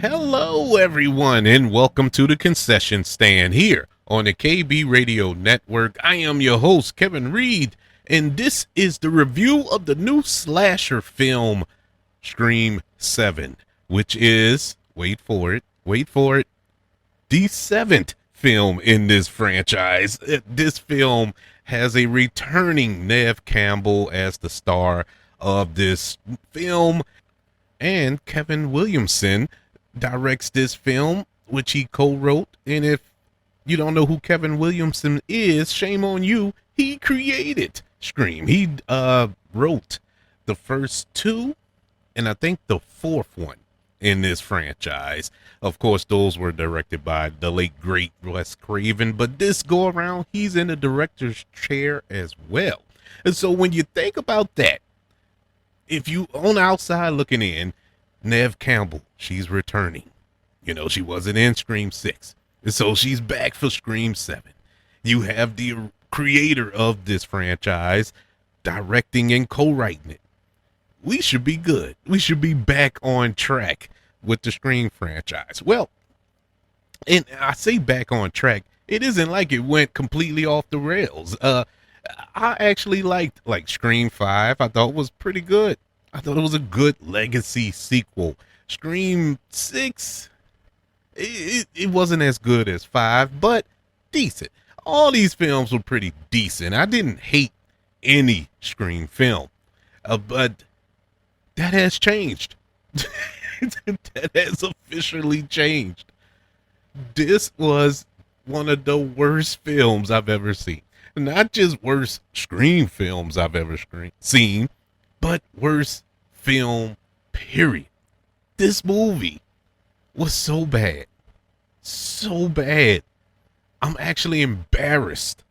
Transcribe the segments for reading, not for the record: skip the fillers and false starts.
Hello, everyone, and welcome to the concession stand here on the KB Radio Network. I am your host, Kevin Reed, and this is the review of the new slasher film, Scream 7, which is, wait for it, the seventh film in this franchise. This film has a returning Neve Campbell as the star of this film, and Kevin Williamson directs this film, which he co-wrote. And if you don't know who Kevin Williamson is, shame on you. He created Scream. He wrote the first two, and I think the fourth one in this franchise. Of course, those were directed by the late great Wes Craven, but this go around, he's in the director's chair as well. And so when you think about that, if you on the outside looking in, Neve Campbell, she's returning. You know, she wasn't in Scream 6. And so she's back for Scream 7. You have the creator of this franchise directing and co-writing it. We should be good. We should be back on track with the Scream franchise. Well, and I say back on track, it isn't like it went completely off the rails. I actually liked Scream 5. I thought it was pretty good. I thought it was a good legacy sequel. Scream 6, it wasn't as good as 5, but decent. All these films were pretty decent. I didn't hate any Scream film, but that has changed. That has officially changed. This was one of the worst films I've ever seen. Not just worst Scream films I've ever seen, but worst film, period. This movie was so bad. So bad. I'm actually embarrassed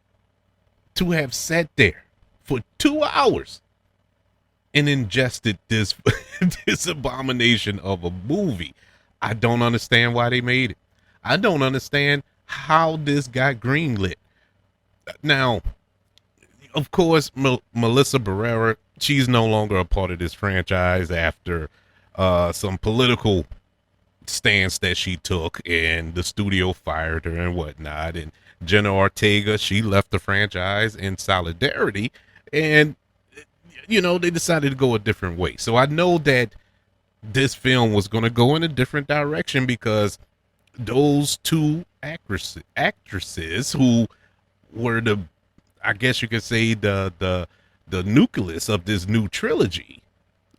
to have sat there for 2 hours and ingested this this abomination of a movie. I don't understand why they made it. I don't understand how this got greenlit. Now, of course, Melissa Barrera, she's no longer a part of this franchise after some political stance that she took, and the studio fired her and whatnot. And Jenna Ortega, she left the franchise in solidarity, and you know, they decided to go a different way. So I know that this film was going to go in a different direction because those two actresses who were the, I guess you could say, the nucleus of this new trilogy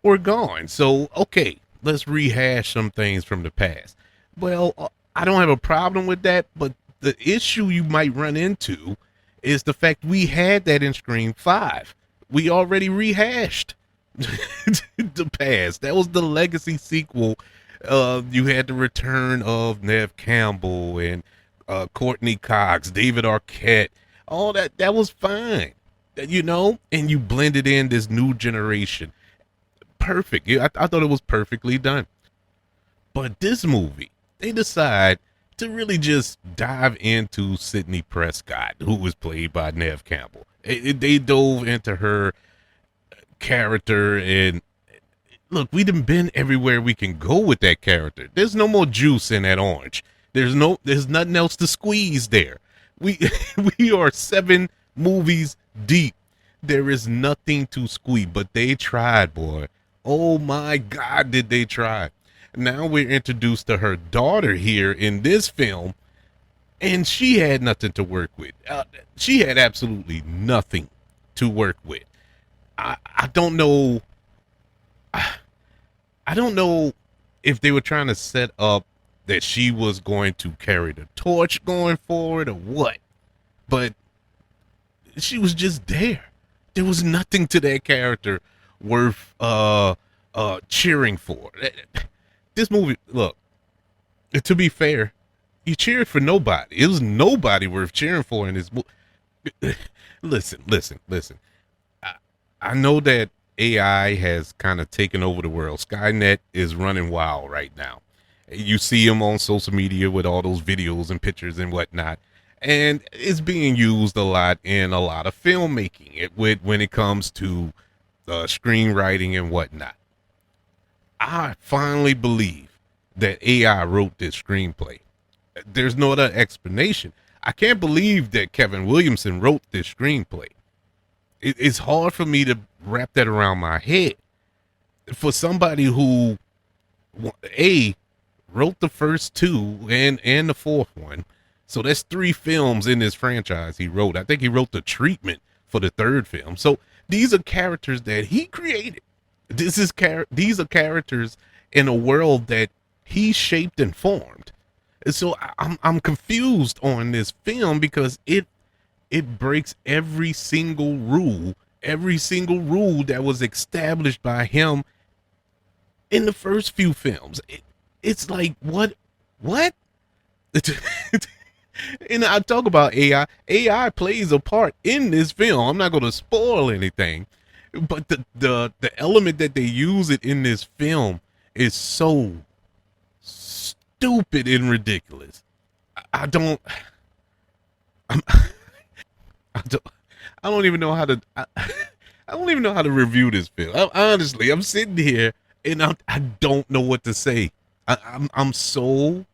were gone. So, okay, let's rehash some things from the past. Well, I don't have a problem with that, but the issue you might run into is the fact we had that in Scream 5. We already rehashed the past. That was the legacy sequel. You had the return of Neve Campbell and Courteney Cox, David Arquette. All that was fine, you know, and you blended in this new generation. Perfect. I thought it was perfectly done. But this movie, they decide to really just dive into Sidney Prescott, who was played by Neve Campbell. They dove into her character, and look, we done been everywhere we can go with that character. There's no more juice in that orange. There's nothing else to squeeze there. We are 7 movies deep. There is nothing to squeeze, but they tried, boy. Oh my God, did they try. Now we're introduced to her daughter here in this film, and she had nothing to work with. She had absolutely nothing to work with. I don't know. I don't know if they were trying to set up that she was going to carry the torch going forward or what, but she was just there. There was nothing to that character worth cheering for. This movie, look, to be fair, you cheered for nobody. It was nobody worth cheering for in this movie. Listen. I know that AI has kind of taken over the world. Skynet is running wild right now. You see them on social media with all those videos and pictures and whatnot. And it's being used a lot in a lot of filmmaking when it comes to screenwriting and whatnot. I finally believe that AI wrote this screenplay. There's no other explanation. I can't believe that Kevin Williamson wrote this screenplay. It's hard for me to wrap that around my head. For somebody who, A, wrote the first two and the fourth one. So that's 3 films in this franchise he wrote. I think he wrote the treatment for the 3rd film. So these are characters that he created. These are characters in a world that he shaped and formed. And so I'm confused on this film because it breaks every single rule that was established by him in the first few films. It's like, what? And I talk about AI. AI plays a part in this film. I'm not going to spoil anything, but the element that they use it in this film is so stupid and ridiculous. I don't even know how to. I don't even know how to review this film. Honestly, I'm sitting here and I don't know what to say. I'm so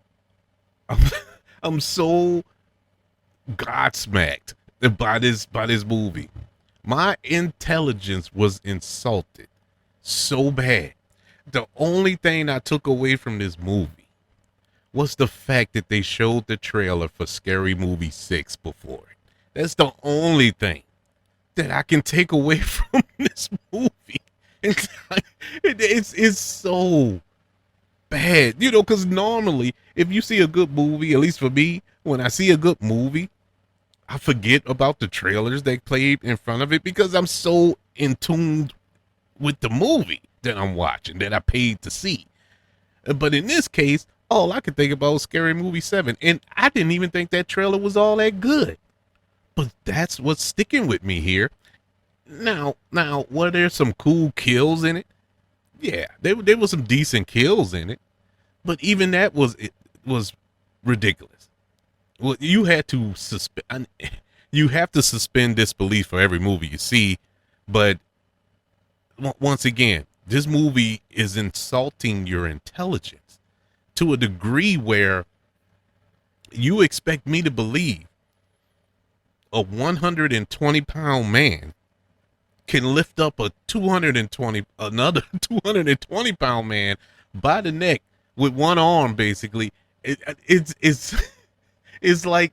godsmacked by this movie. My intelligence was insulted so bad. The only thing I took away from this movie was the fact that they showed the trailer for Scary Movie 6 before it. That's the only thing that I can take away from this movie. It's so bad, because normally if you see a good movie, at least for me, when I see a good movie, I forget about the trailers that played in front of it because I'm so in tune with the movie that I'm watching, that I paid to see. But in this case, all I could think about was Scary Movie 7, and I didn't even think that trailer was all that good. But that's what's sticking with me here. Now, were there some cool kills in it? Yeah, there were some decent kills in it, but even that was ridiculous. Well, you have to suspend disbelief for every movie you see, but once again, this movie is insulting your intelligence to a degree where you expect me to believe a 120-pound man can lift up another 220-pound man by the neck with one arm, basically. It's like,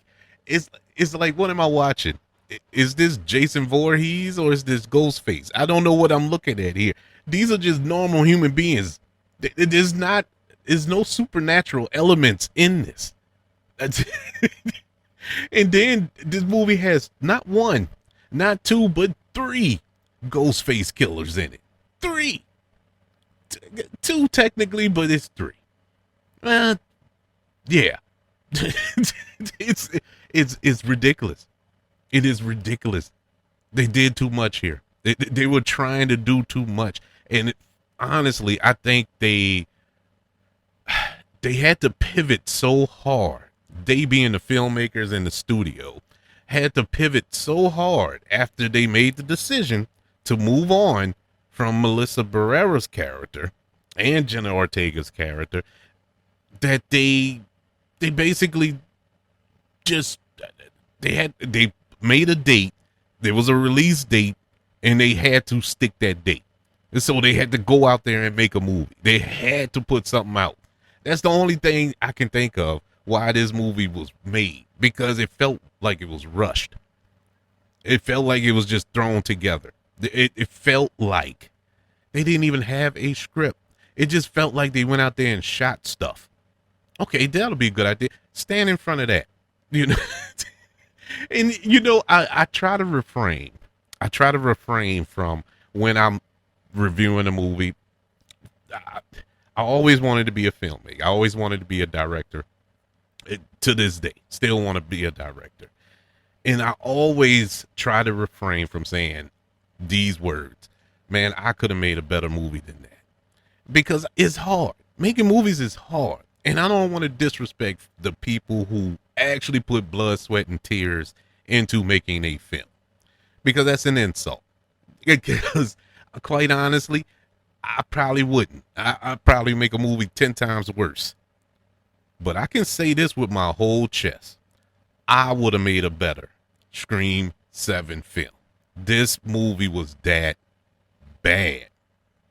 what am I watching? Is this Jason Voorhees or is this Ghostface? I don't know what I'm looking at here. These are just normal human beings. There's no supernatural elements in this. And then this movie has not 1, not 2, but 3 Ghostface killers in it. 3. 2 technically, but it's 3. Yeah. It's ridiculous. It is ridiculous. They did too much here. They were trying to do too much. And honestly, I think they had to pivot so hard. They, being the filmmakers in the studio, had to pivot so hard after they made the decision to move on from Melissa Barrera's character and Jenna Ortega's character, that they basically just they made a date. There was a release date, and they had to stick that date. And so they had to go out there and make a movie. They had to put something out. That's the only thing I can think of why this movie was made, because it felt like it was rushed. It felt like it was just thrown together. It felt like they didn't even have a script. It just felt like they went out there and shot stuff. Okay, that'll be a good idea. Stand in front of that, And I try to refrain. I try to refrain from, when I'm reviewing a movie. I always wanted to be a filmmaker. I always wanted to be a director. To this day, still want to be a director. And I always try to refrain from saying these words. Man, I could have made a better movie than that. Because it's hard. Making movies is hard. And I don't want to disrespect the people who actually put blood, sweat, and tears into making a film, because that's an insult. Because quite honestly, I probably wouldn't. I'd probably make a movie 10 times worse. But I can say this with my whole chest. I would have made a better Scream 7 film. This movie was that bad.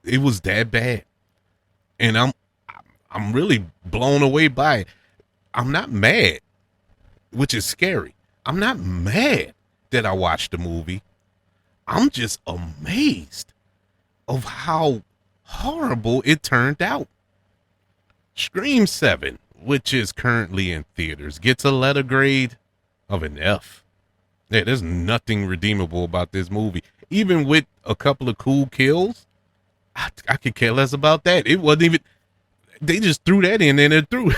It was that bad. And I'm really blown away by it. I'm not mad, which is scary. I'm not mad that I watched the movie. I'm just amazed of how horrible it turned out. Scream 7, which is currently in theaters, gets a letter grade of an F. Yeah, there's nothing redeemable about this movie. Even with a couple of cool kills, I could care less about that. It wasn't even, they just threw that in and it threw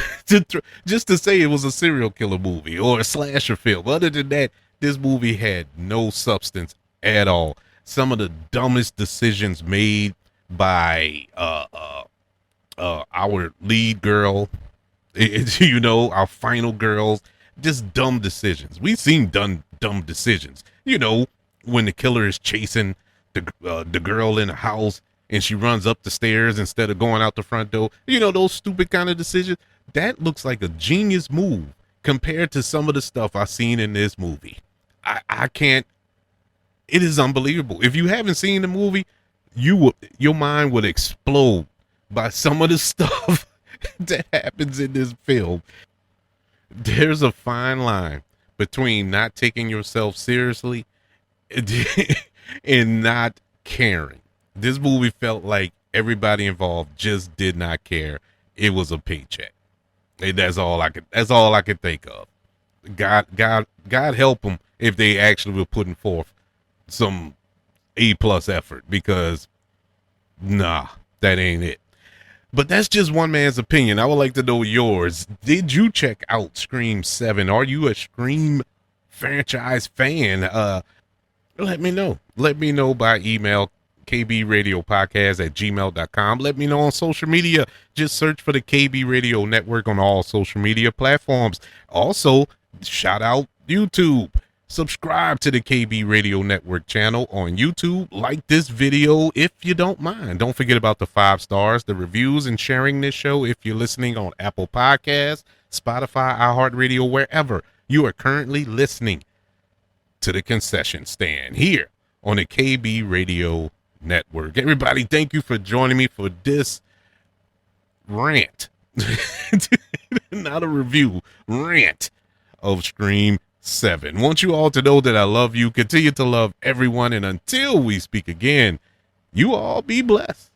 just to say it was a serial killer movie or a slasher film. Other than that, this movie had no substance at all. Some of the dumbest decisions made by our lead girl, our final girls, just dumb decisions. We've seen dumb decisions. When the killer is chasing the girl in the house and she runs up the stairs instead of going out the front door. Those stupid kind of decisions. That looks like a genius move compared to some of the stuff I've seen in this movie. I can't. It is unbelievable. If you haven't seen the movie, your mind would explode by some of the stuff that happens in this film. There's a fine line between not taking yourself seriously and not caring. This movie felt like everybody involved just did not care. It was a paycheck. And that's all I could think of. God help them if they actually were putting forth some A+ effort, because nah, that ain't it. But that's just one man's opinion. I would like to know yours. Did you check out Scream 7? Are you a Scream franchise fan? Let me know. Let me know by email, kbradiopodcast@gmail.com. Let me know on social media. Just search for the KB Radio Network on all social media platforms. Also, shout out YouTube. Subscribe to the KB Radio Network channel on YouTube. Like this video if you don't mind. Don't forget about the 5 stars, the reviews, and sharing this show if you're listening on Apple Podcasts, Spotify, iHeartRadio, wherever you are currently listening to the concession stand here on the KB Radio Network. Everybody, thank you for joining me for this rant. Not a review, rant of Scream 7. Want you all to know that I love you. Continue to love everyone. And until we speak again, you all be blessed.